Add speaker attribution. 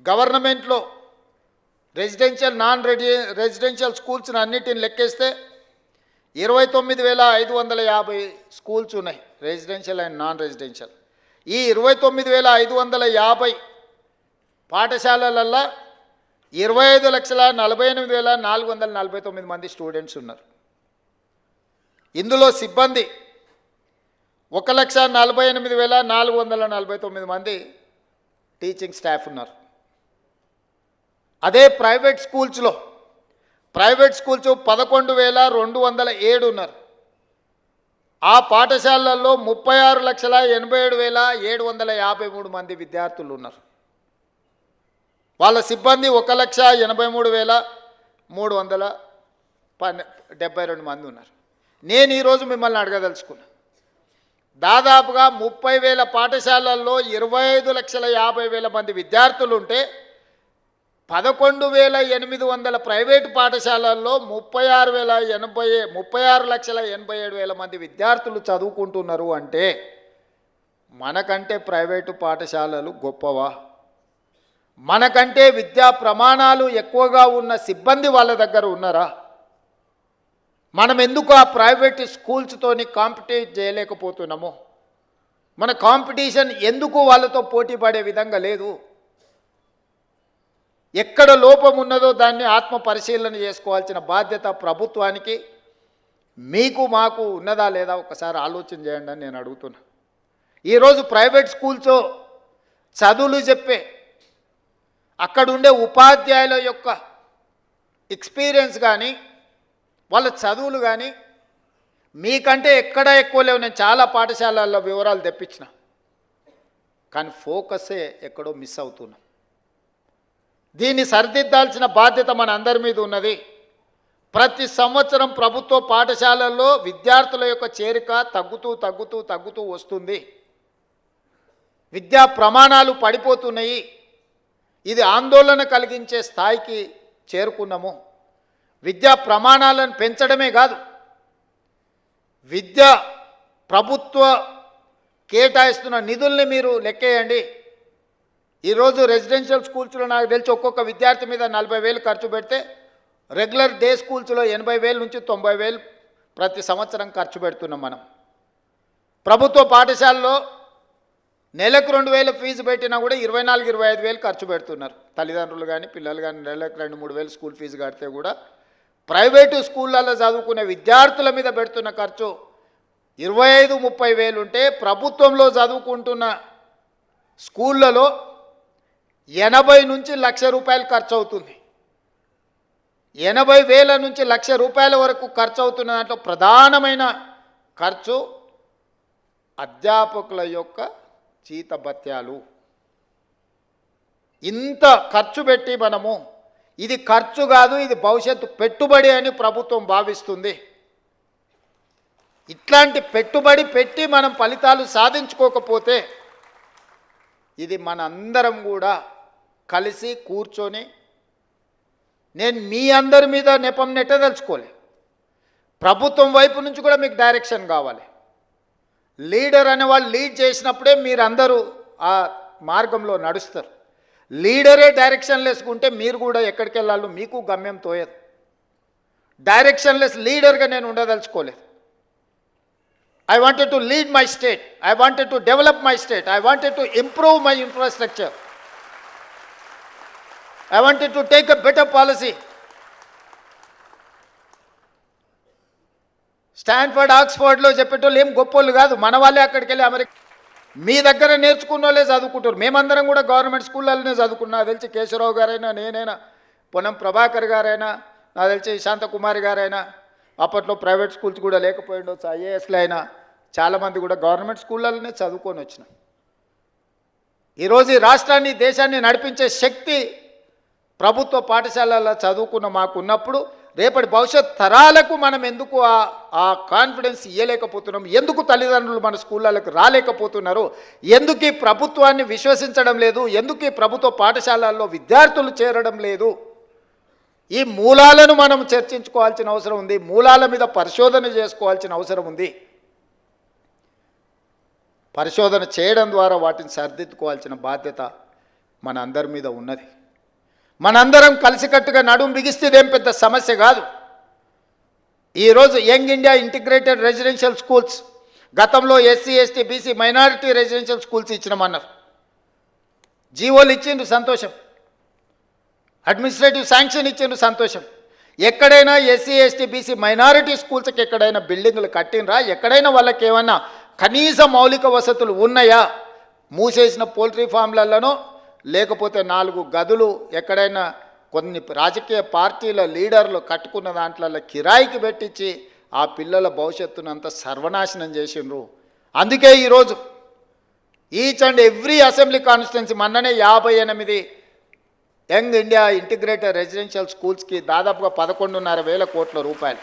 Speaker 1: గవర్నమెంట్లో residential non residential స్కూల్స్ని అన్నిటిని లెక్కేస్తే 29,550 స్కూల్స్ ఉన్నాయి, రెసిడెన్షియల్ అండ్ నాన్ రెసిడెన్షియల్. ఈ 29,550 పాఠశాలలల్లో 25,48,449 మంది స్టూడెంట్స్ ఉన్నారు. ఇందులో సిబ్బంది 1,48,449 మంది టీచింగ్ స్టాఫ్ ఉన్నారు. అదే ప్రైవేట్ స్కూల్స్ 11,207 ఉన్నారు. ఆ పాఠశాలల్లో 36,87,753 మంది విద్యార్థులు ఉన్నారు. వాళ్ళ సిబ్బంది 1,83,372 మంది ఉన్నారు. నేను ఈరోజు మిమ్మల్ని అడగదలుచుకున్నా, దాదాపుగా 30,000 పాఠశాలల్లో 25,50,000 మంది విద్యార్థులు ఉంటే 11,800 ప్రైవేటు పాఠశాలల్లో 36,87,000 మంది విద్యార్థులు చదువుకుంటున్నారు. అంటే మనకంటే ప్రైవేటు పాఠశాలలు గొప్పవా? మనకంటే విద్యా ప్రమాణాలు ఎక్కువగా ఉన్న సిబ్బంది వాళ్ళ దగ్గర ఉన్నారా? మనం ఎందుకు ఆ ప్రైవేట్ స్కూల్స్తోని కాంపిటీట్ చేయలేకపోతున్నాము? మన కాంపిటీషన్ ఎందుకు వాళ్ళతో పోటీ పడే విధంగా లేదు? ఎక్కడ లోపం ఉన్నదో దాన్ని ఆత్మ పరిశీలన చేసుకోవాల్సిన బాధ్యత ప్రభుత్వానికి, మీకు మాకు ఉన్నదా లేదా ఒకసారి ఆలోచన చేయండి అని నేను అడుగుతున్నా. ఈరోజు ప్రైవేట్ స్కూల్స్ చదువులు చెప్పే అక్కడుండే ఉపాధ్యాయుల యొక్క ఎక్స్పీరియన్స్ కానీ వాళ్ళ చదువులు కానీ మీకంటే ఎక్కడ ఎక్కువ లేవు. నేను చాలా పాఠశాలల్లో వివరాలు తెప్పించిన, కానీ ఫోకసే ఎక్కడో మిస్ అవుతున్నాం. దీన్ని సరిదిద్దాల్సిన బాధ్యత మన అందరి మీద ఉన్నది. ప్రతి సంవత్సరం ప్రభుత్వ పాఠశాలల్లో విద్యార్థుల యొక్క చేరిక తగ్గుతూ వస్తుంది. విద్యా ప్రమాణాలు పడిపోతున్నాయి. ఇది ఆందోళన కలిగించే స్థాయికి చేరుకున్నాము. విద్యా ప్రమాణాలను పెంచడమే కాదు, విద్య ప్రభుత్వ కేటాయిస్తున్న నిధుల్ని మీరు లెక్కేయండి. ఈరోజు రెసిడెన్షియల్ స్కూల్స్లో నాకు తెలిసి ఒక్కొక్క విద్యార్థి మీద 40,000 ఖర్చు పెడితే రెగ్యులర్ డే స్కూల్స్లో 80,000 నుంచి 90,000 ప్రతి సంవత్సరం ఖర్చు పెడుతున్నాం మనం. ప్రభుత్వ పాఠశాలలో నెలకు 2,000 ఫీజు పెట్టినా కూడా 24,000-25,000 ఖర్చు పెడుతున్నారు తల్లిదండ్రులు కానీ పిల్లలు కానీ. నెలకు 2,000-3,000 స్కూల్ ఫీజు కడితే కూడా ప్రైవేటు స్కూళ్ళల్లో చదువుకునే విద్యార్థుల మీద పెడుతున్న ఖర్చు 25,000-30,000 ఉంటే ప్రభుత్వంలో చదువుకుంటున్న స్కూళ్ళలో 80 నుంచి ₹1,00,000 ఖర్చు అవుతుంది. 80,000 నుంచి ₹1,00,000 వరకు ఖర్చు అవుతున్న దాంట్లో ప్రధానమైన ఖర్చు అధ్యాపకుల యొక్క జీతభత్యాలు. ఇంత ఖర్చు పెట్టి మనము ఇది ఖర్చు కాదు, ఇది భవిష్యత్తు పెట్టుబడి అని ప్రభుత్వం భావిస్తుంది. ఇట్లాంటి పెట్టుబడి పెట్టి మనం ఫలితాలు సాధించుకోకపోతే ఇది మన అందరం కూడా కలిసి కూర్చొని, నేను మీ అందరి మీద నెపం నెట్టదలుచుకోలే, ప్రభుత్వం వైపు నుంచి కూడా మీకు డైరెక్షన్ కావాలి. లీడర్ అనే వాళ్ళు లీడ్ చేసినప్పుడే మీరందరూ ఆ మార్గంలో నడుస్తారు. లీడరే డైరెక్షన్ లెస్కుంటే మీరు కూడా ఎక్కడికి వెళ్ళాలో మీకు గమ్యం తోయదు. డైరెక్షన్ లెస్ లీడర్గా నేను ఉండదలుచుకోలేదు. I wanted to lead my state. I wanted to develop my state. I wanted to improve my infrastructure. I wanted to take a better policy. Stanford ఆక్స్ఫర్డ్లో చెప్పేటోళ్ళు ఏం గొప్పోళ్ళు కాదు, మన వాళ్ళే అక్కడికి వెళ్ళి అమెరికా మీ దగ్గర నేర్చుకున్న వాళ్ళే చదువుకుంటారు. మేమందరం కూడా గవర్నమెంట్ స్కూళ్ళలోనే చదువుకున్నా. నాకు తెలిసి కేశవరావు గారైనా, నేనైనా, పొన్నం ప్రభాకర్ గారైనా, నాకు తెలిసి శాంతకుమారి గారైనా, అప్పట్లో ప్రైవేట్ స్కూల్స్ కూడా లేకపోయిండొచ్చు, ఐఏఎస్లు అయినా చాలామంది కూడా గవర్నమెంట్ స్కూళ్ళలోనే చదువుకొని వచ్చినాం. ఈరోజు ఈ రాష్ట్రాన్ని దేశాన్ని నడిపించే శక్తి ప్రభుత్వ పాఠశాలల్లో చదువుకున్న మాకు ఉన్నప్పుడు రేపటి భవిష్యత్ తరాలకు మనం ఎందుకు ఆ కాన్ఫిడెన్స్ ఇవ్వలేకపోతున్నాం? ఎందుకు తల్లిదండ్రులు మన స్కూళ్ళకు రాలేకపోతున్నారు? ఎందుకు ఈ ప్రభుత్వాన్ని విశ్వసించడం లేదు? ఎందుకు ఈ ప్రభుత్వ పాఠశాలల్లో విద్యార్థులు చేరడం లేదు? ఈ మూలాలను మనం చర్చించుకోవాల్సిన అవసరం ఉంది. మూలాల మీద పరిశోధన చేసుకోవాల్సిన అవసరం ఉంది. పరిశోధన చేయడం ద్వారా వాటిని సరిదిద్దుకోవాల్సిన బాధ్యత మన అందరి మీద ఉన్నది. మనందరం కలిసికట్టుగా నడుం బిగిస్తే ఇదేం పెద్ద సమస్య కాదు. ఈరోజు young India integrated residential schools, గతంలో SC ST BC minority residential schools ఇచ్చినామన్నారు. జీవోలు ఇచ్చిండ్రు, సంతోషం. అడ్మినిస్ట్రేటివ్ శాంక్షన్ ఇచ్చిండ్రు, సంతోషం. ఎక్కడైనా ఎస్సీ ఎస్టీ బీసీ మైనారిటీ స్కూల్స్కి ఎక్కడైనా బిల్డింగులు కట్టినరా? ఎక్కడైనా వాళ్ళకి ఏమన్నా కనీస మౌలిక వసతులు ఉన్నాయా? మూసేసిన పోల్ట్రీ ఫామ్లలోనో లేకపోతే 4 గదులు ఎక్కడైనా కొన్ని రాజకీయ పార్టీల లీడర్లు కట్టుకున్న దాంట్లో కిరాయికి పెట్టించి ఆ పిల్లల భవిష్యత్తునంతా సర్వనాశనం చేసిండ్రు. అందుకే ఈరోజు each and every assembly constituency మొన్ననే 58 యంగ్ ఇండియా ఇంటిగ్రేటెడ్ రెసిడెన్షియల్ స్కూల్స్కి దాదాపుగా 11,500 కోట్ల రూపాయలు